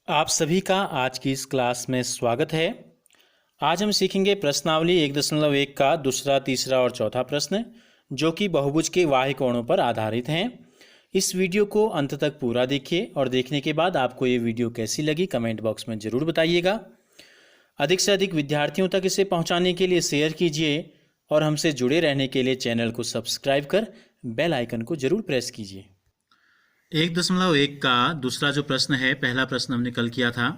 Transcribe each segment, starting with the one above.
आप सभी का आज की इस क्लास में स्वागत है। आज हम सीखेंगे प्रश्नावली 1.1 का दूसरा, तीसरा और चौथा प्रश्न, जो कि बहुभुज के बाह्य कोणों पर आधारित हैं। इस वीडियो को अंत तक पूरा देखिए और देखने के बाद आपको ये वीडियो कैसी लगी कमेंट बॉक्स में ज़रूर बताइएगा। अधिक से अधिक विद्यार्थियों तक इसे पहुंचाने के लिए शेयर कीजिए और हमसे जुड़े रहने के लिए चैनल को सब्सक्राइब कर बेल आइकन को ज़रूर प्रेस कीजिए। 1.1 का दूसरा जो प्रश्न है, पहला प्रश्न हमने कल किया था।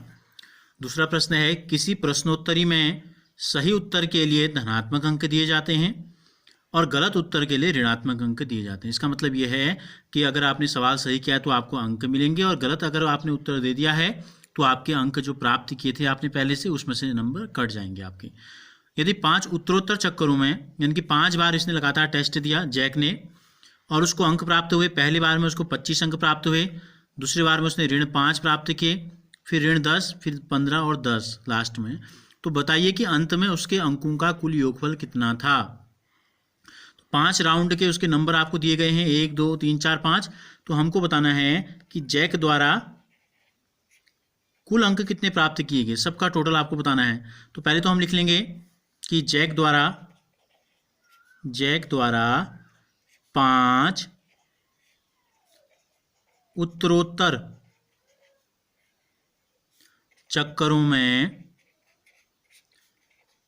दूसरा प्रश्न है, किसी प्रश्नोत्तरी में सही उत्तर के लिए धनात्मक अंक दिए जाते हैं और गलत उत्तर के लिए ऋणात्मक अंक दिए जाते हैं। इसका मतलब यह है कि अगर आपने सवाल सही किया तो आपको अंक मिलेंगे और गलत अगर आपने उत्तर दे दिया है तो आपके अंक जो प्राप्त किए थे आपने पहले से, उसमें से नंबर कट जाएंगे आपके। यदि 5 उत्तरोत्तर चक्करों में, यानी कि 5 बार इसने लगातार टेस्ट दिया जैक ने, और उसको अंक प्राप्त हुए, पहली बार में उसको 25 अंक प्राप्त हुए, दूसरी बार में उसने ऋण 5 प्राप्त किए, फिर ऋण 10, फिर 15 और 10 लास्ट में, तो बताइए कि अंत में उसके अंकों का कुल योगफल कितना था। तो 5 राउंड के उसके नंबर आपको दिए गए हैं, 1 2 3 4 5। तो हमको बताना है कि जैक द्वारा कुल अंक कितने प्राप्त किए गए, सबका टोटल आपको बताना है। तो पहले तो हम लिख लेंगे कि जैक द्वारा 5 उत्तरोत्तर चक्करों में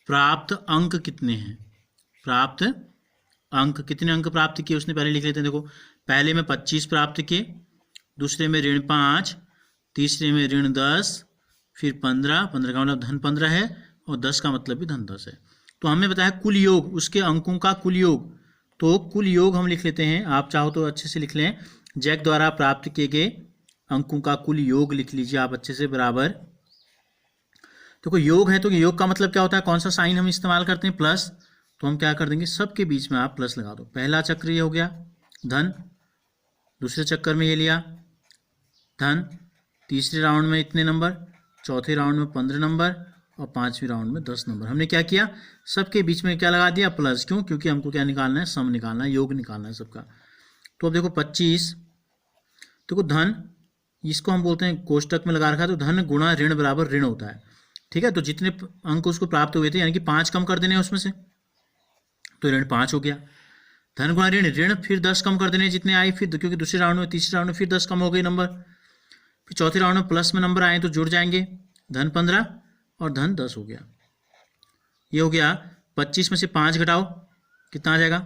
प्राप्त अंक कितने हैं। प्राप्त अंक, कितने अंक प्राप्त किए उसने पहले लिख लेते हैं। देखो, पहले में 25 प्राप्त किए, दूसरे में ऋण 5, तीसरे में ऋण 10, फिर 15 का मतलब धन 15 है और 10 का मतलब भी धन 10 है। तो हमने बताया कुल योग, उसके अंकों का कुल योग। तो कुल योग हम लिख लेते हैं, आप चाहो तो अच्छे से लिख लें। जैक द्वारा प्राप्त किए गए अंकों का कुल योग लिख लीजिए आप अच्छे से, बराबर। तो कोई योग है तो योग का मतलब क्या होता है, कौन सा साइन हम इस्तेमाल करते हैं, प्लस। तो हम क्या कर देंगे, सबके बीच में आप प्लस लगा दो। पहला चक्र ये हो गया धन, दूसरे चक्कर में ये लिया धन, तीसरे राउंड में इतने नंबर, चौथे राउंड में 15 नंबर और 5वें राउंड में 10 नंबर। हमने क्या किया, सबके बीच में क्या लगा दिया, प्लस। क्यों? क्योंकि हमको क्या निकालना है, सम निकालना है, योग निकालना है सबका। तो अब देखो 25, देखो धन, इसको हम बोलते हैं कोष्टक में लगा रखा है, तो धन गुणा ऋण बराबर ऋण होता है। ठीक है, तो जितने अंक उसको प्राप्त हुए थे, यानी कि 5 कम कर देने उसमें से, तो ऋण 5 हो गया। धन गुणा ऋण, ऋण फिर 10 कम कर देने जितने आए, फिर क्योंकि दूसरे राउंड में, तीसरे राउंड में फिर 10 कम हो गए नंबर, फिर चौथे राउंड में प्लस में नंबर आए तो जुड़ जाएंगे, धन 15 और धन 10 हो गया। ये हो गया 25 में से 5 घटाओ, कितना आ जाएगा,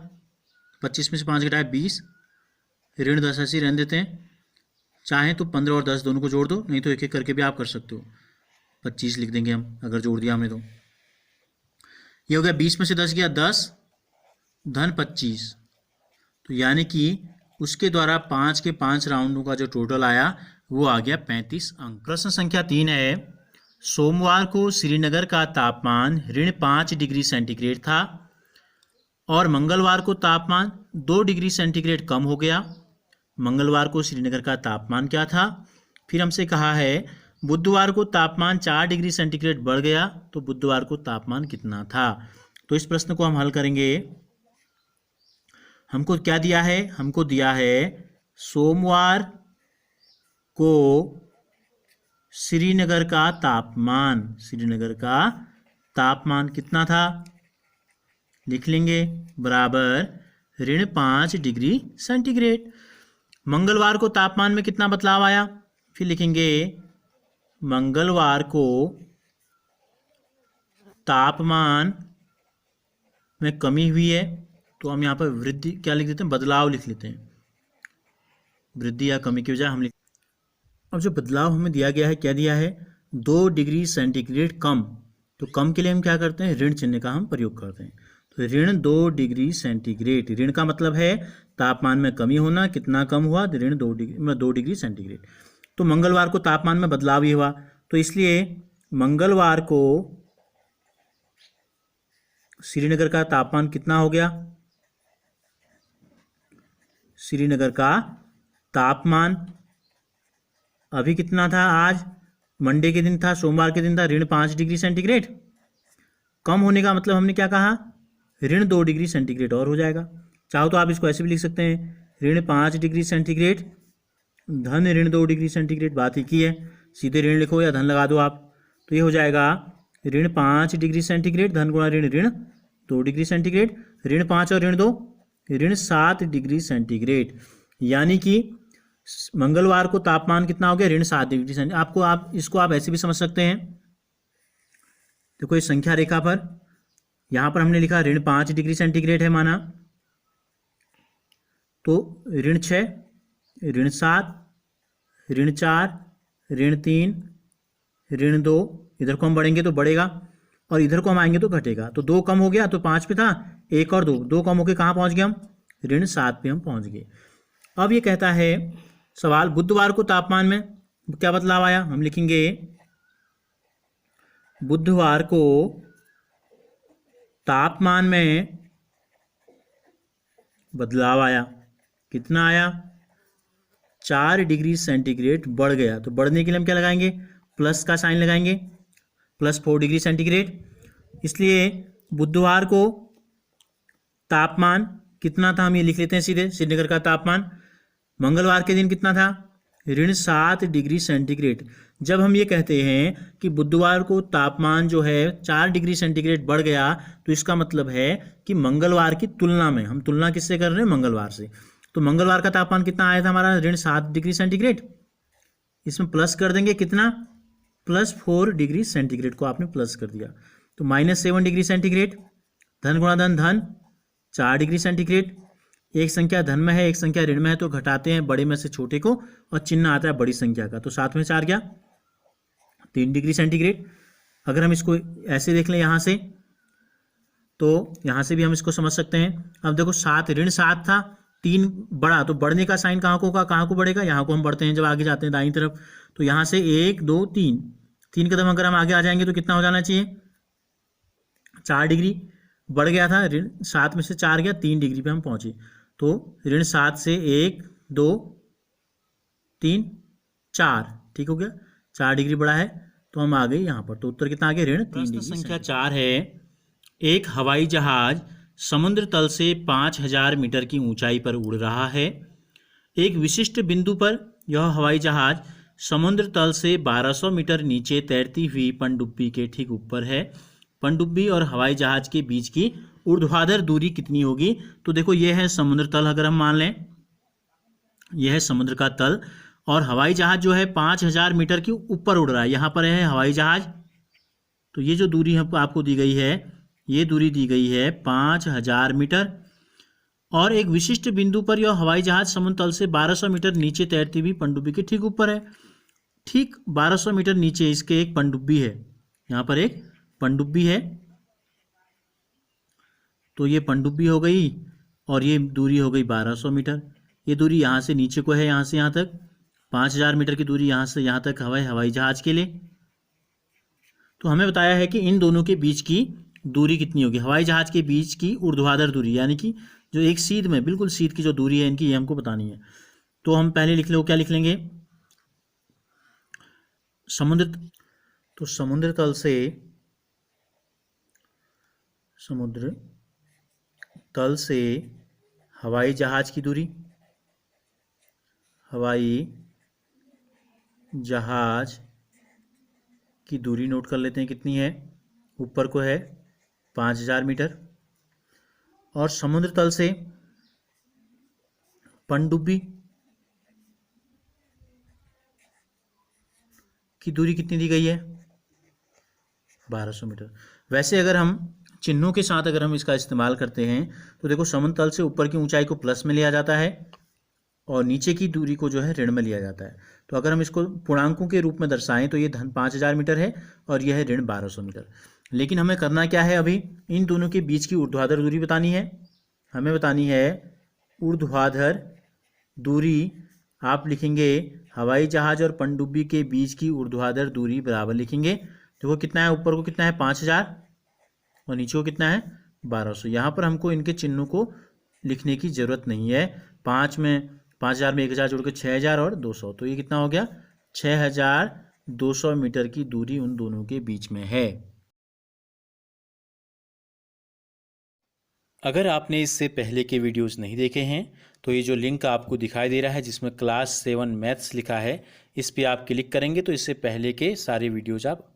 25 में से 5 घटाए 20, ऋण 10 ऐसे ही रहने देते हैं। चाहें तो 15 और 10 दोनों को जोड़ दो, नहीं तो एक एक करके भी आप कर सकते हो। 25 लिख देंगे हम, अगर जोड़ दिया हमने तो। ये हो गया 20 में से 10 गया 10, धन 25। तो यानी कि उसके द्वारा 5 के 5 राउंडों का जो टोटल आया वो आ गया 35 अंक। प्रश्न संख्या 3 है, सोमवार को श्रीनगर का तापमान ऋण 5 डिग्री सेंटीग्रेड था और मंगलवार को तापमान 2 डिग्री सेंटीग्रेड कम हो गया। मंगलवार को श्रीनगर का तापमान क्या था। फिर हमसे कहा है बुधवार को तापमान 4 डिग्री सेंटीग्रेड बढ़ गया, तो बुधवार को तापमान कितना था। तो इस प्रश्न को हम हल करेंगे। हमको क्या दिया है, हमको दिया है सोमवार को श्रीनगर का तापमान, श्रीनगर का तापमान कितना था, लिख लेंगे बराबर ऋण 5 डिग्री सेंटीग्रेड। मंगलवार को तापमान में कितना बदलाव आया, फिर लिखेंगे मंगलवार को तापमान में कमी हुई है, तो हम यहाँ पर वृद्धि क्या लिख देते हैं, बदलाव लिख लेते हैं। वृद्धि या कमी की बजाय हम लिख, अब जो बदलाव हमें दिया गया है, क्या दिया है, 2 डिग्री सेंटीग्रेड कम। तो कम के लिए हम क्या करते हैं, ऋण चिन्ह का हम प्रयोग करते हैं। तो ऋण 2 डिग्री सेंटीग्रेड, ऋण का मतलब है तापमान में कमी होना, कितना कम हुआ, ऋण 2 डिग्री सेंटीग्रेड। तो मंगलवार को तापमान में बदलाव ही हुआ, तो इसलिए मंगलवार को श्रीनगर का तापमान कितना हो गया, श्रीनगर का तापमान अभी कितना था, आज मंडे के दिन था, सोमवार के दिन था, ऋण 5 डिग्री सेंटीग्रेड। कम होने का मतलब हमने क्या कहा, ऋण 2 डिग्री सेंटीग्रेड और हो जाएगा। चाहो तो आप इसको ऐसे भी लिख सकते हैं, ऋण 5 डिग्री सेंटीग्रेड धन ऋण 2 डिग्री सेंटीग्रेड, बात एक ही है। सीधे ऋण लिखो या धन लगा दो आप। तो ये हो जाएगा ऋण 5 डिग्री सेंटीग्रेड धन गुणा ऋण ऋण 2 डिग्री सेंटीग्रेड, ऋण 5 और ऋण 2 ऋण 7 डिग्री सेंटीग्रेड। यानी कि मंगलवार को तापमान कितना हो गया, ऋण 7 डिग्री सेंटीग्रेड। आप इसको आप ऐसे भी समझ सकते हैं। देखो इस संख्या रेखा पर यहाँ पर हमने लिखा ऋण 5 डिग्री सेंटीग्रेड है माना, तो ऋण 6, ऋण 7, ऋण 4, ऋण 3, ऋण 2, इधर को हम बढ़ेंगे तो बढ़ेगा और इधर को हम आएंगे तो घटेगा। तो 2 कम हो गया, तो 5 पे था, 1 और 2 कम होकर कहाँ पहुँच गए हम, ऋण 7 पे हम पहुँच गए। अब ये कहता है सवाल, बुधवार को तापमान में क्या बदलाव आया। हम लिखेंगे बुधवार को तापमान में बदलाव आया। कितना आया, 4 डिग्री सेंटीग्रेड बढ़ गया। तो बढ़ने के लिए हम क्या लगाएंगे, प्लस का साइन लगाएंगे, +4 डिग्री सेंटीग्रेड। इसलिए बुधवार को तापमान कितना था, हम ये लिख लेते हैं सीधे, श्रीनगर का तापमान मंगलवार के दिन कितना था, ऋण 7 डिग्री सेंटीग्रेड। जब हम ये कहते हैं कि बुधवार को तापमान जो है 4 डिग्री सेंटीग्रेड बढ़ गया, तो इसका मतलब है कि मंगलवार की तुलना में, हम तुलना किससे कर रहे हैं, मंगलवार से। तो मंगलवार का तापमान कितना आया था हमारा, ऋण 7 डिग्री सेंटीग्रेड। इसमें प्लस कर देंगे कितना, +4 डिग्री सेंटीग्रेड को आपने प्लस कर दिया, तो -7 डिग्री सेंटीग्रेड। धन गुणा धन धन 4 डिग्री सेंटीग्रेड। एक संख्या धन में है, एक संख्या ऋण में है, तो घटाते हैं बड़े में से छोटे को और चिन्ह आता है बड़ी संख्या का। तो 7 में 4 गया, 3 डिग्री सेंटीग्रेड। अगर हम इसको ऐसे देख लें यहाँ से, तो यहाँ से भी हम इसको समझ सकते हैं। अब देखो 7 ऋण 7 था, 3 बढ़ा, तो बढ़ने का साइन कहाँ को होगा, कहाँ को बढ़ेगा, यहाँ को हम बढ़ते हैं जब आगे जाते हैं दाईं तरफ। तो यहाँ से 1 2 3 कदम अगर हम आगे आ जाएंगे तो कितना हो जाना चाहिए, 4 डिग्री बढ़ गया था, ऋण 7 में से 4 गया, 3 डिग्री पे हम पहुंचे। तो ऋण 7 से 1 2 3 4, ठीक हो गया, 4 डिग्री बढ़ा है, तो हम आ गए यहाँ पर। तो उत्तर कितना आ गया, ऋण 3 डिग्री। संख्या 4 है, एक हवाई जहाज समुद्र तल से 5000 मीटर की ऊंचाई पर उड़ रहा है। एक विशिष्ट बिंदु पर यह हवाई जहाज समुद्र तल से 1200 मीटर नीचे तैरती हुई पनडुब्बी के ठीक ऊपर है। पनडुब्बी और हवाई जहाज के बीच की ऊर्ध्वाधर दूरी कितनी होगी। तो देखो ये है समुद्र तल, अगर हम मान लें यह है समुद्र का तल, और हवाई जहाज जो है 5000 मीटर के ऊपर उड़ रहा है। यहाँ पर है हवाई जहाज, तो ये जो दूरी आपको दी गई है, ये दूरी दी गई है 5000 मीटर, और एक विशिष्ट बिंदु पर यह हवाई जहाज समुद्र तल से 1200 मीटर नीचे तैरती हुई पनडुब्बी के ठीक ऊपर है। ठीक 1200 मीटर नीचे इसके एक पनडुब्बी है, यहाँ पर एक पनडुब्बी है, तो ये पनडुब्बी हो गई और ये दूरी हो गई 1200 मीटर। ये दूरी यहाँ से नीचे को है, यहाँ से यहाँ तक 5000 मीटर की दूरी यहाँ से यहाँ तक हवाई जहाज के लिए। तो हमें बताया है कि इन दोनों के बीच की दूरी कितनी होगी, हवाई जहाज के बीच की ऊर्ध्वाधर दूरी, यानी कि जो एक सीध में बिल्कुल सीध की जो दूरी है इनकी, ये हमको बतानी है। तो हम पहले लिख लो, क्या लिख लेंगे, समुद्र, तो समुद्र तल से, समुद्र तल से हवाई जहाज की दूरी, हवाई जहाज की दूरी नोट कर लेते हैं कितनी है, ऊपर को है 5000 मीटर, और समुद्र तल से पनडुब्बी की दूरी कितनी दी गई है, 1200 मीटर। वैसे अगर हम चिन्हों के साथ अगर हम इसका इस्तेमाल करते हैं तो देखो समुद्र तल से ऊपर की ऊंचाई को प्लस में लिया जाता है और नीचे की दूरी को जो है ऋण में लिया जाता है। तो अगर हम इसको पूर्णांकों के रूप में दर्शाएं तो ये धन 5000 मीटर है और यह है ऋण 1200 मीटर। लेकिन हमें करना क्या है, अभी इन दोनों के बीच की ऊर्ध्वाधर दूरी बतानी है। हमें बतानी है ऊर्ध्वाधर दूरी, आप लिखेंगे हवाई जहाज और पनडुब्बी के बीच की ऊर्ध्वाधर दूरी बराबर लिखेंगे। देखो कितना है, ऊपर को कितना है 5000 और नीचे को कितना है 1200। यहाँ पर हमको इनके चिन्हों को लिखने की ज़रूरत नहीं है। 5 में 5000 में 1000 जोड़ के 6000 और 200, तो ये कितना हो गया 6200 मीटर की दूरी उन दोनों के बीच में है। अगर आपने इससे पहले के वीडियोस नहीं देखे हैं तो ये जो लिंक आपको दिखाई दे रहा है जिसमें क्लास 7 मैथ्स लिखा है, इस पे आप क्लिक करेंगे तो इससे पहले के सारे वीडियोज आप